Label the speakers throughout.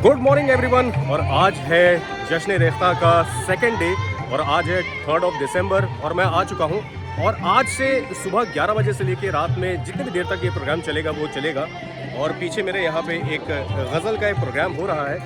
Speaker 1: Good morning everyone. और आज है जश्न रेख्ता का सेकेंड डे और आज है 3 दिसंबर और मैं आ चुका हूँ। और आज से सुबह 11 बजे से लेकर रात में जितनी भी देर तक ये प्रोग्राम चलेगा वो चलेगा। और पीछे मेरे यहाँ पे एक गज़ल का एक प्रोग्राम हो रहा है।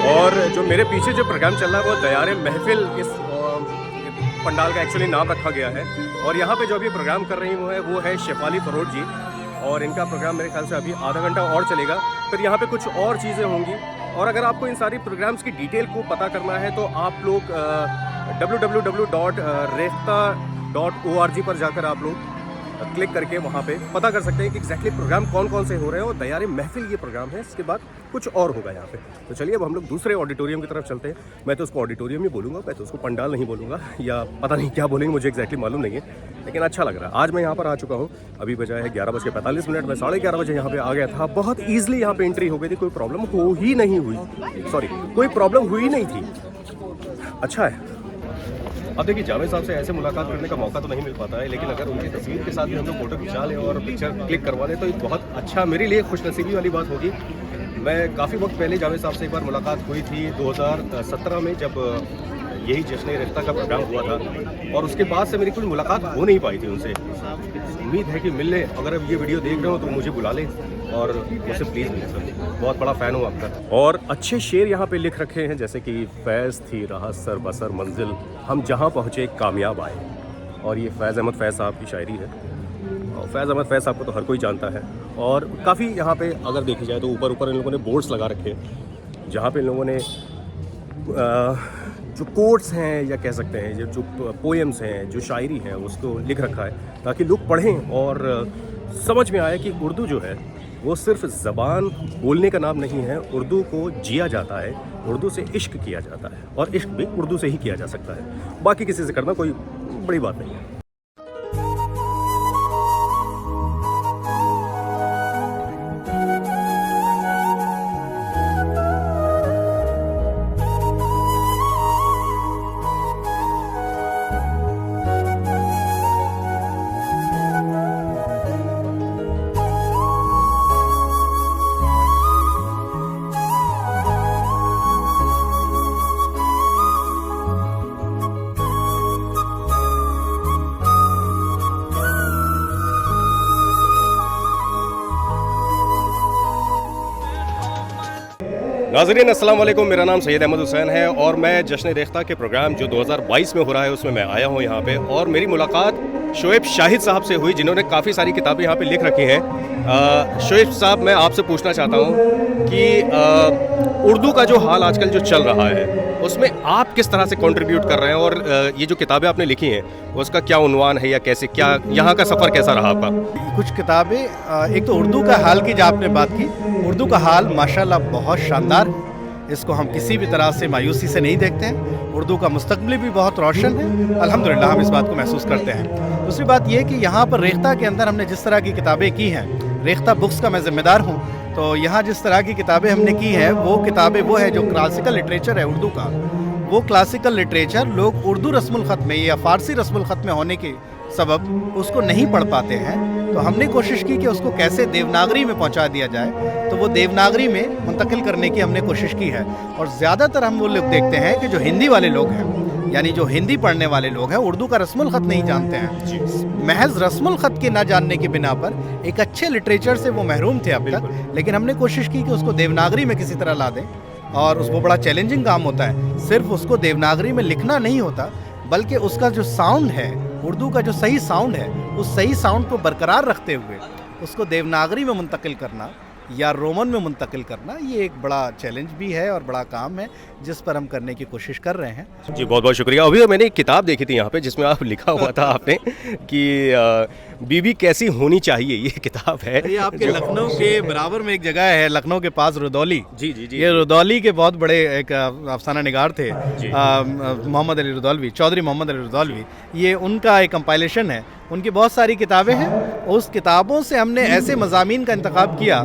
Speaker 1: और जो मेरे पीछे जो प्रोग्राम चल रहा है वो दयारे महफिल इस पंडाल का एक्चुअली नाम रखा गया है। और यहाँ पे जो अभी प्रोग्राम कर रही वो है शेफाली फरोट जी। और इनका प्रोग्राम मेरे ख्याल से अभी आधा घंटा और चलेगा। फिर यहाँ पे कुछ और चीज़ें होंगी। और अगर आपको इन सारी प्रोग्राम्स की डिटेल को पता करना है तो आप लोग www.rekhta.org पर जाकर आप लोग क्लिक करके वहाँ पे पता कर सकते हैं कि एग्जैक्टली प्रोग्राम कौन कौन से हो रहे हैं। और दयारे महफिल ये प्रोग्राम है, इसके बाद कुछ और होगा यहाँ पे। तो चलिए अब हम लोग दूसरे ऑडिटोरियम की तरफ चलते हैं। मैं तो उसको ऑडिटोरियम ही बोलूँगा, मैं तो उसको पंडाल नहीं बोलूँगा, या पता नहीं क्या बोलेंगे, मुझे एग्जैक्टली मालूम नहीं है, लेकिन अच्छा लग रहा है। आज मैं यहाँ पर आ चुका हूँ, अभी बजा है 11:45। मैं 11:30 बजे यहाँ पे आ गया था। बहुत ईजिली यहाँ पे एंट्री हो गई थी, कोई प्रॉब्लम हो ही नहीं हुई, कोई प्रॉब्लम हुई नहीं थी। अच्छा है। अब देखिए जावेद साहब से ऐसे मुलाकात करने का मौका तो नहीं मिल पाता है, लेकिन अगर उनकी तस्वीर के साथ भी हम लोग फोटो खिंचा लें और पिक्चर क्लिक करवा लें तो एक बहुत अच्छा, मेरे लिए खुशनसीबी वाली बात होगी। मैं काफ़ी वक्त पहले जावेद साहब से एक बार मुलाकात हुई थी 2017 में, जब यही जश्न रेख्ता का प्रोग्राम हुआ था। और उसके बाद से मेरी कोई मुलाकात हो नहीं पाई थी उनसे। उम्मीद है कि मिल लें। अगर अब ये वीडियो देख रहे हो तो मुझे बुला लें और मुझसे प्लीज़ मिलें सर, बहुत बड़ा फ़ैन हूँ आपका। और अच्छे शेर यहाँ पे लिख रखे हैं, जैसे कि फैज़ थी राह सर बसर मंजिल, हम जहाँ पहुँचे कामयाब आए। और ये फैज़ अहमद फैज़ साहब की शायरी है। और फैज़ अहमद फैज़ साहब को तो हर कोई जानता है। और काफ़ी यहाँ पे अगर देखी जाए तो ऊपर इन लोगों ने बोर्ड्स लगा रखे हैं, जहाँ पे इन लोगों ने जो कोट्स हैं या कह सकते हैं जो पोएम्स हैं, जो शायरी है, उसको लिख रखा है ताकि लोग पढ़ें और समझ में आए कि उर्दू जो है वो सिर्फ ज़बान बोलने का नाम नहीं है। उर्दू को जिया जाता है, उर्दू से इश्क किया जाता है, और इश्क भी उर्दू से ही किया जा सकता है। बाकी किसी से करना कोई बड़ी बात नहीं है। नाज़रीन अस्सलाम वालेकुम, मेरा नाम सैयद अहमद हुसैन है और मैं जश्न रेख्ता के प्रोग्राम जो 2022 में हो रहा है उसमें मैं आया हूँ यहाँ पे। और मेरी मुलाकात शोएब शाहिद साहब से हुई, जिन्होंने काफ़ी सारी किताबें यहाँ पे लिख रखी हैं। शोएब साहब, मैं आपसे पूछना चाहता हूँ कि उर्दू का जो हाल आजकल जो चल रहा है उसमें आप किस तरह से कंट्रीब्यूट कर रहे हैं, और ये जो किताबें आपने लिखी हैं उसका क्या उन्वान है, या कैसे, क्या यहाँ का सफ़र कैसा रहा आपका?
Speaker 2: कुछ किताबें, एक तो उर्दू का हाल की जो आपने बात की, उर्दू का हाल माशाल्लाह बहुत शानदार है। इसको हम किसी भी तरह से मायूसी से नहीं देखते हैं। उर्दू का मुस्तकबिल भी बहुत रोशन है, अल्हम्दुलिल्लाह हम इस बात को महसूस करते हैं। दूसरी बात ये कि यहाँ पर रेख्ता के अंदर हमने जिस तरह की किताबें की हैं, रेख्ता बुक्स का मैं ज़िम्मेदार हूँ, तो यहाँ जिस तरह की किताबें हमने की है वो किताबें वो है जो क्लासिकल लिटरेचर है उर्दू का, वो क्लासिकल लिटरेचर लोग उर्दू रस्मुल ख़त में या फ़ारसी रस्मुल ख़त में होने के सबब उसको नहीं पढ़ पाते हैं। तो हमने कोशिश की कि उसको कैसे देवनागरी में पहुंचा दिया जाए, तो वो देवनागरी में मुंतकिल करने की हमने कोशिश की है। और ज़्यादातर हम वो लोग देखते हैं कि जो हिंदी वाले लोग हैं, यानी जो हिंदी पढ़ने वाले लोग हैं, उर्दू का रस्मुल ख़त नहीं जानते हैं। महज रस्मुल ख़त के ना जानने की बिना पर एक अच्छे लिटरेचर से वो महरूम थे अब तक। लेकिन हमने कोशिश की कि उसको देवनागरी में किसी तरह ला दें, और उसको बड़ा चैलेंजिंग काम होता है। सिर्फ उसको देवनागरी में लिखना नहीं होता, बल्कि उसका जो साउंड है, उर्दू का जो सही साउंड है, उस सही साउंड को बरकरार रखते हुए उसको देवनागरी में मुंतकिल करना या रोमन में मुंतकिल करना, ये एक बड़ा चैलेंज भी है और बड़ा काम है जिस पर हम करने की कोशिश कर रहे हैं।
Speaker 1: जी बहुत बहुत शुक्रिया। अभी मैंने एक किताब देखी थी यहाँ पे जिसमें आप लिखा हुआ था आपने कि बीबी कैसी होनी चाहिए, ये किताब है।
Speaker 2: ये आपके लखनऊ के बराबर में एक जगह है, लखनऊ के पास रुदौली।
Speaker 1: जी जी जी।
Speaker 2: ये रुदौली के बहुत बड़े एक अफसाना निगार थे, मोहम्मद अली रुदौलवी, चौधरी मोहम्मद अली रुदौलवी। ये उनका एक कंपाइलेशन है, उनकी बहुत सारी किताबें हैं। उस किताबों से हमने ऐसे मज़ामीन का इंतखाब किया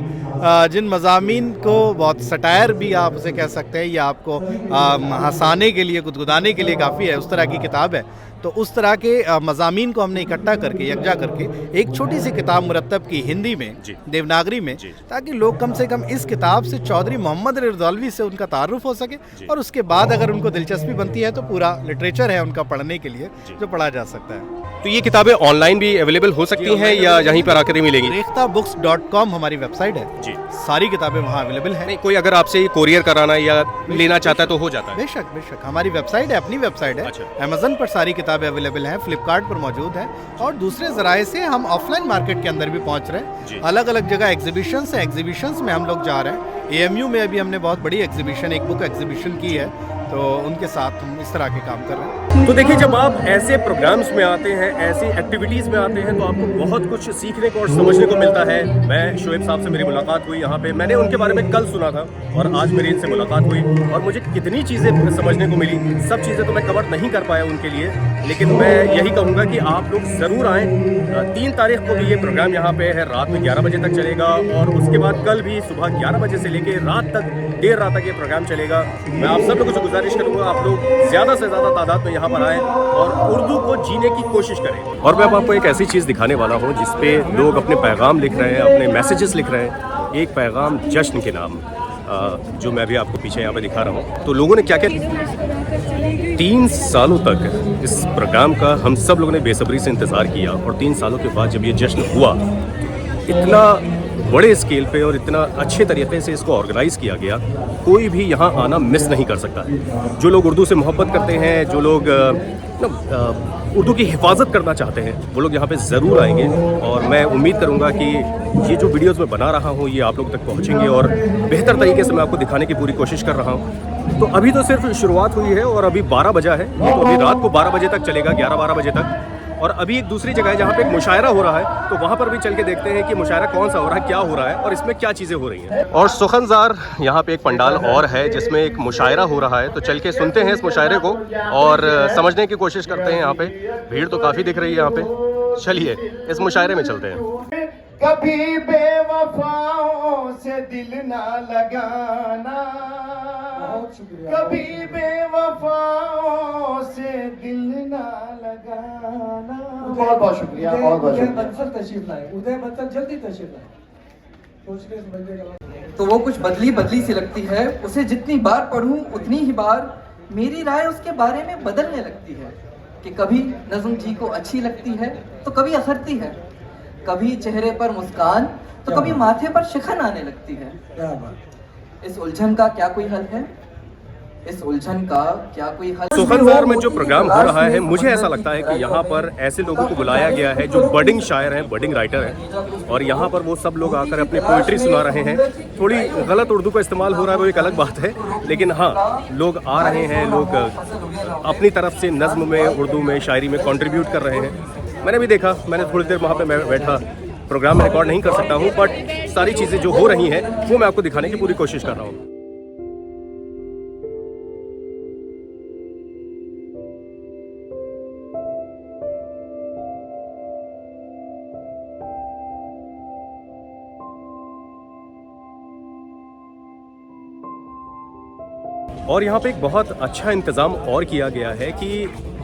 Speaker 2: जिन मज़ामीन को बहुत सटायर भी आप उसे कह सकते हैं, या आपको हंसाने के लिए, गुदगुदाने के लिए काफ़ी है, उस तरह की किताब है। तो उस तरह के मज़ामीन को हमने इकट्ठा करके, यकजा करके एक छोटी सी किताब मुरत्तब की हिंदी में, देवनागरी में, ताकि लोग कम से कम इस किताब से चौधरी मोहम्मद अली रुदौलवी से उनका तारुफ हो सके, और उसके बाद अगर उनको दिलचस्पी बनती है तो पूरा लिटरेचर है उनका पढ़ने के लिए जो पढ़ा जा सकता है।
Speaker 1: तो ये किताबें ऑनलाइन भी अवेलेबल हो सकती हैं या यहीं पर आकर ही मिलेंगी?
Speaker 2: रेख्ताबुक्स.com हमारी वेबसाइट है
Speaker 1: जी,
Speaker 2: सारी किताबें वहाँ अवेलेबल हैं।
Speaker 1: नहीं, कोई अगर आपसे कोरियर कराना या लेना चाहता है तो हो जाता है?
Speaker 2: बेशक बेशक, हमारी वेबसाइट है, अपनी वेबसाइट है।
Speaker 1: अच्छा।
Speaker 2: अमेज़न पर सारी किताबें अवेलेबल हैं, फ्लिपकार्ट पर मौजूद है, और दूसरे ज़राए से हम ऑफलाइन मार्केट के अंदर भी पहुँच रहे हैं। अलग अलग जगह एग्जीबिशंस हैं, एग्जीबिशंस में हम लोग जा रहे हैं। AMU में अभी हमने बहुत बड़ी एग्जीबिशन, एक बुक एग्जीबिशन की है, तो उनके साथ हम इस तरह के काम कर रहे हैं।
Speaker 1: तो देखिए, जब आप ऐसे प्रोग्राम्स में आते हैं, ऐसी एक्टिविटीज़ में आते हैं, तो आपको बहुत कुछ सीखने को और समझने को मिलता है। मैं शोएब साहब से मेरी मुलाकात हुई यहाँ पे, मैंने उनके बारे में कल सुना था और आज मेरी इनसे मुलाकात हुई और मुझे कितनी चीज़ें समझने को मिली। सब चीज़ें तो मैं कवर नहीं कर पाया उनके लिए, लेकिन मैं यही कहूँगा कि आप लोग ज़रूर आएँ। 3 तारीख को भी ये प्रोग्राम यहाँ पे है, रात में 11 बजे तक चलेगा, और उसके बाद कल भी सुबह 11 बजे से लेके रात तक, देर रात तक ये प्रोग्राम चलेगा। मैं आप सब लोगों से गुजारिश करूँगा, आप लोग ज़्यादा से ज़्यादा तादाद में यहाँ पर आएँ और उर्दू को जीने की कोशिश करें। और मैं अब आपको एक ऐसी चीज़ दिखाने वाला हूँ जिसपे लोग अपने पैगाम लिख रहे हैं, अपने मैसेजेस लिख रहे हैं। एक पैगाम जश्न के नाम, जो मैं अभी आपको पीछे यहाँ पे दिखा रहा हूँ। तो लोगों ने क्या क्या 3 सालों तक इस प्रोग्राम का हम सब लोगों ने बेसब्री से इंतज़ार किया, और 3 सालों के बाद जब ये जश्न हुआ, इतना बड़े स्केल पे और इतना अच्छे तरीके से इसको ऑर्गेनाइज़ किया गया, कोई भी यहाँ आना मिस नहीं कर सकता है। जो लोग उर्दू से मोहब्बत करते हैं, जो लोग उर्दू की हिफाजत करना चाहते हैं, वो लोग यहाँ पे ज़रूर आएंगे। और मैं उम्मीद करूँगा कि ये जो वीडियोज़ मैं बना रहा हूँ ये आप लोग तक पहुँचेंगे और बेहतर तरीके से मैं आपको दिखाने की पूरी कोशिश कर रहा हूँ। तो अभी तो सिर्फ शुरुआत हुई है और अभी 12 बजा है, तो अभी रात को 12 बजे तक चलेगा, 11-12 बजे तक। और अभी एक दूसरी जगह है जहाँ पे एक मुशायरा हो रहा है, तो वहाँ पर भी चल के देखते हैं कि मुशायरा कौन सा हो रहा है, क्या हो रहा है और इसमें क्या चीज़ें हो रही हैं। और सुखनजार यहाँ पे एक पंडाल और है जिसमें एक मुशायरा हो रहा है, तो चल के सुनते हैं इस मुशायरे को और समझने की कोशिश करते हैं। यहाँ पे भीड़ तो काफ़ी दिख रही है यहाँ पे, चलिए इस मुशायरे में चलते हैं।
Speaker 3: कभी बेवफाओं से दिल ना लगाना, कभी बेवफाओं से दिल ना लगाना। बहुत बहुत शुक्रिया, बहुत बहुत शुक्रिया।
Speaker 4: तशरीफ लाए, उदय बंसल जल्दी तशरीफ लाए।
Speaker 5: तो वो कुछ बदली बदली सी लगती है, उसे जितनी बार पढ़ूं उतनी ही बार मेरी राय उसके बारे में बदलने लगती है। कि कभी नज़्म जी को अच्छी लगती है तो कभी अखरती है, कभी चेहरे पर मुस्कान तो कभी माथे पर शिकन आने लगती है।
Speaker 4: क्या बात।
Speaker 5: इस उलझन का क्या कोई हल है? इस उलझन का क्या कोई हल?
Speaker 1: सुखनजार में जो प्रोग्राम हो रहा है, मुझे ऐसा लगता है कि यहाँ पर ऐसे लोगों को बुलाया गया है जो बडिंग शायर हैं, बडिंग राइटर हैं, और यहाँ पर वो सब लोग आकर अपने पोइट्री सुना रहे हैं। थोड़ी गलत उर्दू का इस्तेमाल हो रहा है, वो एक अलग बात है, लेकिन हाँ, लोग आ रहे हैं, लोग अपनी तरफ से नज़्म में, उर्दू में, शायरी में कंट्रीब्यूट कर रहे हैं। मैंने भी देखा, मैंने थोड़ी देर वहाँ पे मैं बैठा, प्रोग्राम में रिकॉर्ड नहीं कर सकता हूँ, बट सारी चीज़ें जो हो रही हैं वो मैं आपको दिखाने की पूरी कोशिश कर रहा हूँ। और यहाँ पे एक बहुत अच्छा इंतज़ाम और किया गया है कि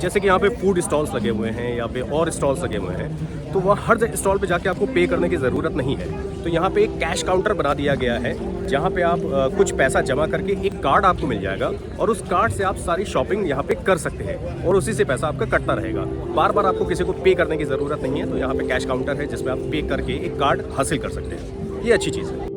Speaker 1: जैसे कि यहाँ पे फूड स्टॉल्स लगे हुए हैं, यहाँ पे और स्टॉल्स लगे हुए हैं, तो वह हर स्टॉल पे जाके आपको पे करने की ज़रूरत नहीं है। तो यहाँ पे एक कैश काउंटर बना दिया गया है जहाँ पे आप कुछ पैसा जमा करके एक कार्ड आपको मिल जाएगा और उस कार्ड से आप सारी शॉपिंग यहाँ पे कर सकते हैं और उसी से पैसा आपका कटता रहेगा। बार बार आपको किसी को पे करने की ज़रूरत नहीं है। तो यहाँ पे कैश काउंटर है जिसमें आप पे करके एक कार्ड हासिल कर सकते हैं। ये अच्छी चीज़ है।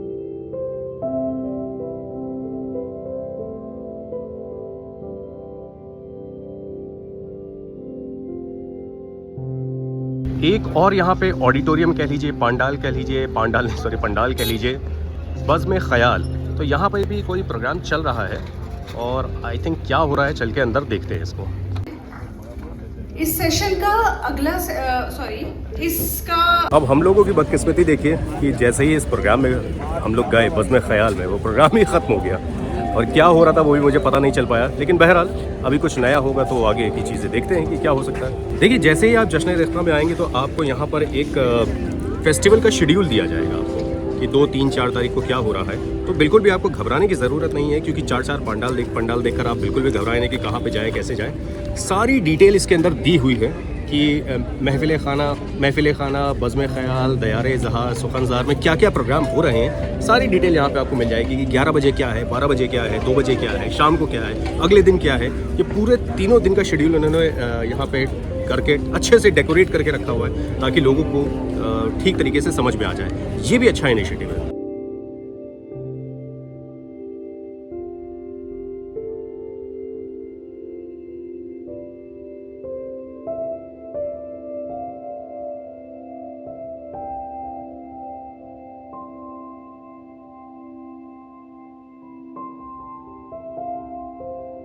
Speaker 1: एक और यहाँ पे ऑडिटोरियम कह लीजिए, पंडाल कह लीजिए, पंडाल कह लीजिए, बज़्म ख़याल। तो यहाँ पर भी कोई प्रोग्राम चल रहा है और आई थिंक क्या हो रहा है चल के अंदर देखते हैं इसको।
Speaker 6: इस सेशन का अगला इसका
Speaker 1: अब हम लोगों की बदकिस्मती देखिए कि जैसे ही इस प्रोग्राम में हम लोग गए बज़्म ख़याल में, वो प्रोग्राम ही ख़त्म हो गया और क्या हो रहा था वो भी मुझे पता नहीं चल पाया। लेकिन बहरहाल अभी कुछ नया होगा तो आगे की चीज़ें देखते हैं कि क्या हो सकता है। देखिए जैसे ही आप जश्न-ए-रिख़्ता में आएंगे तो आपको यहाँ पर एक फेस्टिवल का शेड्यूल दिया जाएगा आपको कि 2, 3, 4 तारीख को क्या हो रहा है। तो बिल्कुल भी आपको घबराने की ज़रूरत नहीं है, क्योंकि 4 पंडाल देखकर आप बिल्कुल भी घबराए नहीं कि कहाँ पे जाए कैसे जाए। सारी डिटेल इसके अंदर दी हुई है कि महफ़िल खाना, बज़्म ख़याल, दयारे जहाँ, सुखनज़ार में क्या क्या प्रोग्राम हो रहे हैं, सारी डिटेल यहाँ पे आपको मिल जाएगी कि 11 बजे क्या है, 12 बजे क्या है, 2 बजे क्या है, शाम को क्या है, अगले दिन क्या है। ये पूरे तीनों दिन का शेड्यूल उन्होंने यहाँ पे करके अच्छे से डेकोरेट करके रखा हुआ है ताकि लोगों को ठीक तरीके से समझ में आ जाए। ये भी अच्छा इनिशिएटिव है।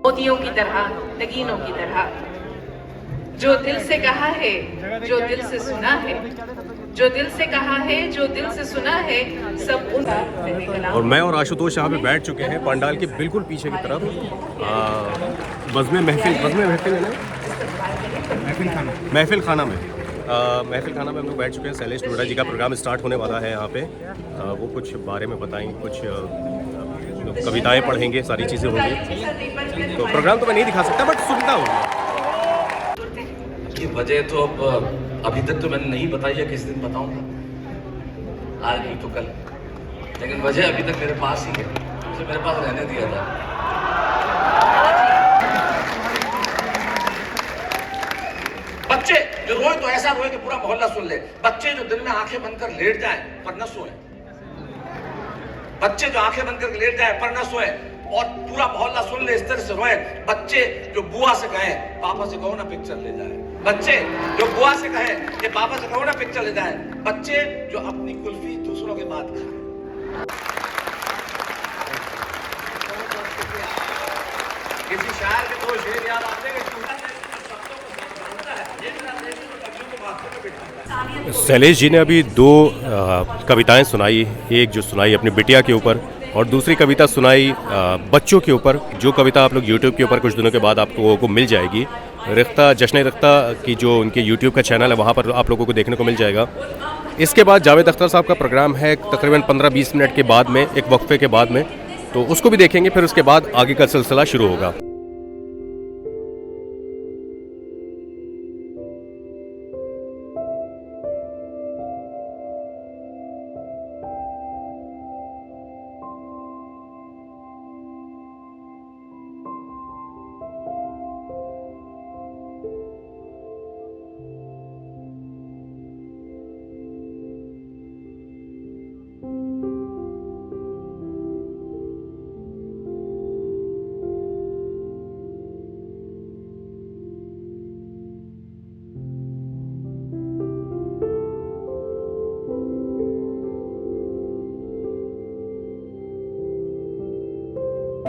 Speaker 7: मोतियों की तरह, नगीनों की तरह, जो दिल से कहा है, जो दिल से सुना है, जो दिल से कहा है, जो दिल से सुना है, सब उनका।
Speaker 1: और मैं और आशुतोष यहाँ पे बैठ चुके हैं पंडाल के बिल्कुल पीछे की तरफ। बज़्म महफिल है ना, महफिल खाना में हम लोग बैठ चुके हैं। शैलेश नोएडा जी का प्रोग्राम स्टार्ट होने वाला है यहाँ पे। वो कुछ बारे में बताएंगे, कुछ कविताएं पढ़ेंगे, सारी चीज़ें होंगी। तो प्रोग्राम तो मैं नहीं दिखा सकता बट सुनता हूँ।
Speaker 8: ये वजह तो अब अभी तक तो मैंने नहीं बताई है, किस दिन बताऊंगा, आज नहीं तो कल। लेकिन वजह अभी तक मेरे पास ही है, उसे मेरे पास रहने दिया था। बच्चे जो रोए तो ऐसा रोए कि पूरा मोहल्ला सुन ले। बच्चे जो दिन में आंखें बंद कर लेट जाए पर न सोए, बच्चे जो आंखें बंद कर लेट जाए पर न सोए और पूरा मोहल्ला सुन ले, इस तरह से रोए। बच्चे जो बुआ से कहे पापा से कहो ना पिक्चर ले जाए, बच्चे जो बुआ से कहे कि पापा से कहो ना पिक्चर ले जाए, बच्चे जो अपनी कुल्फी दूसरों के बाद खाए। किसी शायर के दो शेर याद आते हैं कि
Speaker 1: शैलेश जी ने अभी 2 कविताएं सुनाई। एक जो सुनाई अपनी बिटिया के ऊपर और दूसरी कविता सुनाई बच्चों के ऊपर। जो कविता आप लोग यूट्यूब के ऊपर कुछ दिनों के बाद आप लोगों को मिल जाएगी। रिख्ता, जश्न-ए-रिख्ता की जो उनके यूट्यूब का चैनल है वहाँ पर आप लोगों को देखने को मिल जाएगा। इसके बाद जावेद अख्तर साहब का प्रोग्राम है तकरीबन 15-20 मिनट के बाद में, एक वक्फे के बाद में, तो उसको भी देखेंगे। फिर उसके बाद आगे का सिलसिला शुरू होगा।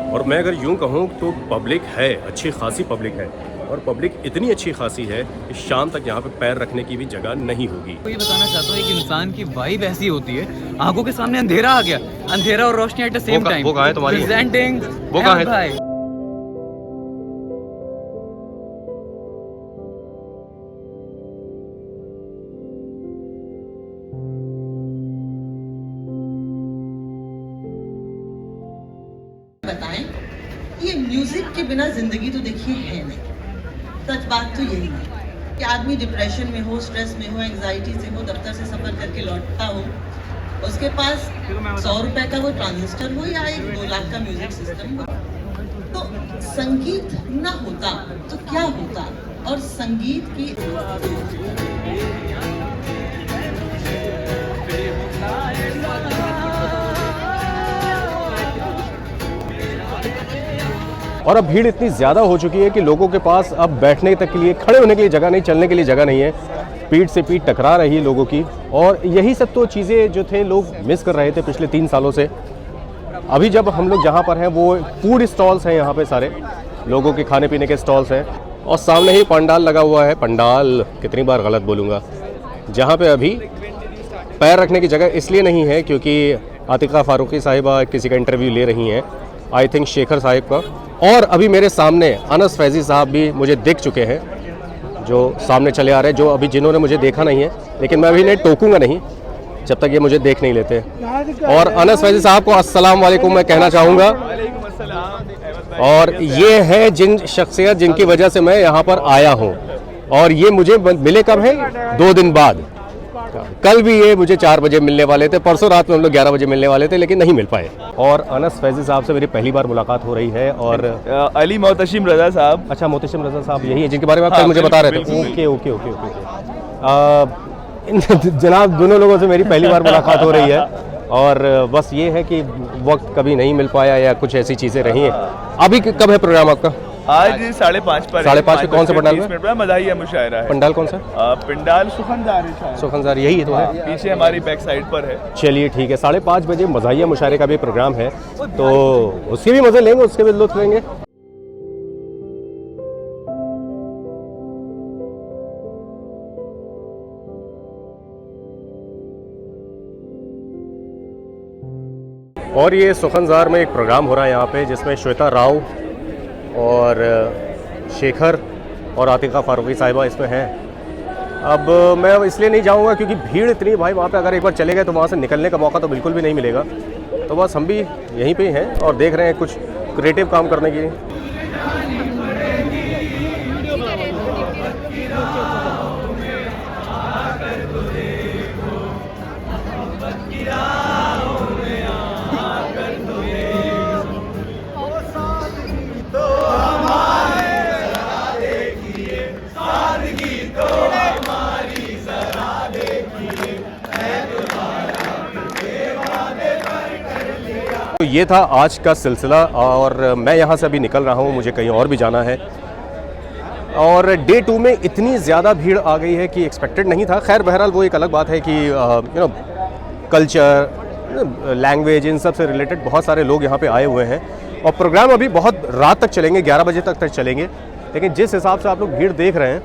Speaker 1: और मैं अगर यूँ कहूँ तो पब्लिक है, अच्छी खासी पब्लिक है। और पब्लिक इतनी अच्छी खासी है कि शाम तक यहाँ पे पैर रखने की भी जगह नहीं होगी।
Speaker 9: तो ये बताना चाहता हूँ कि इंसान की वाइब ऐसी होती है, आंखों के सामने अंधेरा आ गया, अंधेरा और रोशनी एट द सेम टाइम।
Speaker 1: वो कहाँ है तुम्हारी?
Speaker 9: प्रेजेंटिंग
Speaker 1: वो कहाँ है?
Speaker 10: बताएं, ये म्यूजिक के बिना जिंदगी तो देखिए है नहीं। सच बात तो यही है कि आदमी डिप्रेशन में हो, स्ट्रेस में हो, एंजाइटी से हो, दफ्तर से सफर करके लौटता हो, उसके पास 100 रुपए का वो ट्रांजिस्टर हो या 1-2 लाख का म्यूजिक सिस्टम हो, तो संगीत ना होता तो क्या होता। और संगीत की
Speaker 1: और अब भीड़ इतनी ज़्यादा हो चुकी है कि लोगों के पास अब बैठने तक के लिए, खड़े होने के लिए जगह नहीं, चलने के लिए जगह नहीं है। पीठ से पीठ टकरा रही है लोगों की। और यही सब तो चीज़ें जो थे लोग मिस कर रहे थे पिछले 3 सालों से। अभी जब हम लोग जहाँ पर हैं वो फूड स्टॉल्स हैं, यहाँ पे सारे लोगों के खाने पीने के स्टॉल्स हैं और सामने ही पंडाल लगा हुआ है। पंडाल कितनी बार गलत बोलूँगा, जहाँ पे अभी पैर रखने की जगह इसलिए नहीं है क्योंकि आतिका फारूकी साहिबा किसी का इंटरव्यू ले रही हैं, आई थिंक शेखर साहिब का। और अभी मेरे सामने अनस फैज़ी साहब भी मुझे दिख चुके हैं, जो सामने चले आ रहे हैं, जो अभी जिन्होंने मुझे देखा नहीं है, लेकिन मैं अभी इन्हें टोकूंगा नहीं जब तक ये मुझे देख नहीं लेते। और अनस फैज़ी साहब को अस्सलाम वालेकुम मैं कहना चाहूँगा। और ये है जिन शख्सियत जिनकी वजह से मैं यहाँ पर आया हूँ, और ये मुझे मिले कब है, 2 दिन बाद। कल भी ये मुझे 4 बजे मिलने वाले थे, परसों रात में हम लोग 11 बजे मिलने वाले थे, लेकिन नहीं मिल पाए। और अनस फैज़ी साहब से मेरी पहली बार मुलाकात हो रही है। और
Speaker 11: अली मोहतशिम रज़ा साहब।
Speaker 1: अच्छा, मोहतशिम रज़ा साहब यही है जिनके बारे में आप कल मुझे बता रहे थे। Okay okay okay okay. जनाब, दोनों लोगों से मेरी पहली बार मुलाकात हो रही है और बस ये है कि वक्त कभी नहीं मिल पाया या कुछ ऐसी चीज़ें रही हैं। अभी कब है प्रोग्राम आपका?
Speaker 11: आज 5:30 पर।
Speaker 1: 5:30 पे कौन सा पंडाल में?
Speaker 11: मज़ाहिया मुशायरा है।
Speaker 1: पंडाल कौन सा?
Speaker 11: पंडाल सुखनजार है।
Speaker 1: सुखनजार यही तो है,
Speaker 11: पीछे हमारी बैक साइड पर है।
Speaker 1: चलिए ठीक है, 5:30 बजे मज़ाहिया मुशायरे का भी प्रोग्राम है, तो उसके भी मज़े लेंगे, उसके भी लुत्फ़ लेंगे। और ये सुखनजार में एक प्रोग्राम हो रहा है यहाँ पे, जिसमें श्वेता राव और शेखर और आतिका फारूकी साहिबा इसमें हैं। अब मैं इसलिए नहीं जाऊँगा क्योंकि भीड़ इतनी, भाई वहाँ पे अगर एक बार चले गए तो वहाँ से निकलने का मौका तो बिल्कुल भी नहीं मिलेगा। तो बस हम भी यहीं पे हैं और देख रहे हैं कुछ क्रिएटिव काम करने की। तो ये था आज का सिलसिला और मैं यहाँ से अभी निकल रहा हूँ, मुझे कहीं और भी जाना है। और डे 2 में इतनी ज़्यादा भीड़ आ गई है कि एक्सपेक्टेड नहीं था। खैर बहरहाल वो एक अलग बात है कि कल्चर, लैंग्वेज, इन सब से रिलेटेड बहुत सारे लोग यहाँ पे आए हुए हैं और प्रोग्राम अभी बहुत रात तक चलेंगे, 11 बजे तक चलेंगे। लेकिन जिस हिसाब से आप लोग भीड़ देख रहे हैं,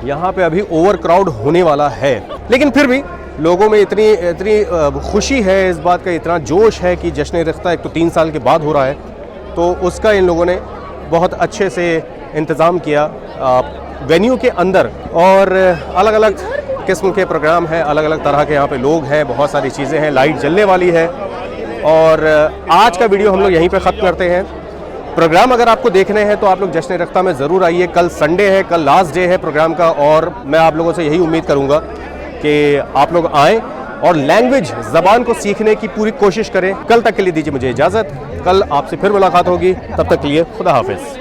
Speaker 1: यहाँ पे अभी ओवर क्राउड होने वाला है। लेकिन फिर भी लोगों में इतनी खुशी है इस बात का, इतना जोश है कि जश्न रिश्ता एक तो 3 साल के बाद हो रहा है, तो उसका इन लोगों ने बहुत अच्छे से इंतज़ाम किया वेन्यू के अंदर। और अलग अलग किस्म के प्रोग्राम हैं, अलग अलग तरह के यहाँ पे लोग हैं, बहुत सारी चीज़ें हैं, लाइट जलने वाली है। और आज का वीडियो हम लोग यहीं पे ख़त्म करते हैं। प्रोग्राम अगर आपको देखने हैं तो आप लोग जश्न रिश्ता में ज़रूर आइए। कल संडे है, कल लास्ट डे है प्रोग्राम का, और मैं आप लोगों से यही उम्मीद करूँगा कि आप लोग आएँ और लैंग्वेज ज़बान को सीखने की पूरी कोशिश करें। कल तक के लिए दीजिए मुझे इजाज़त, कल आपसे फिर मुलाकात होगी, तब तक के लिए खुदा हाफिज़।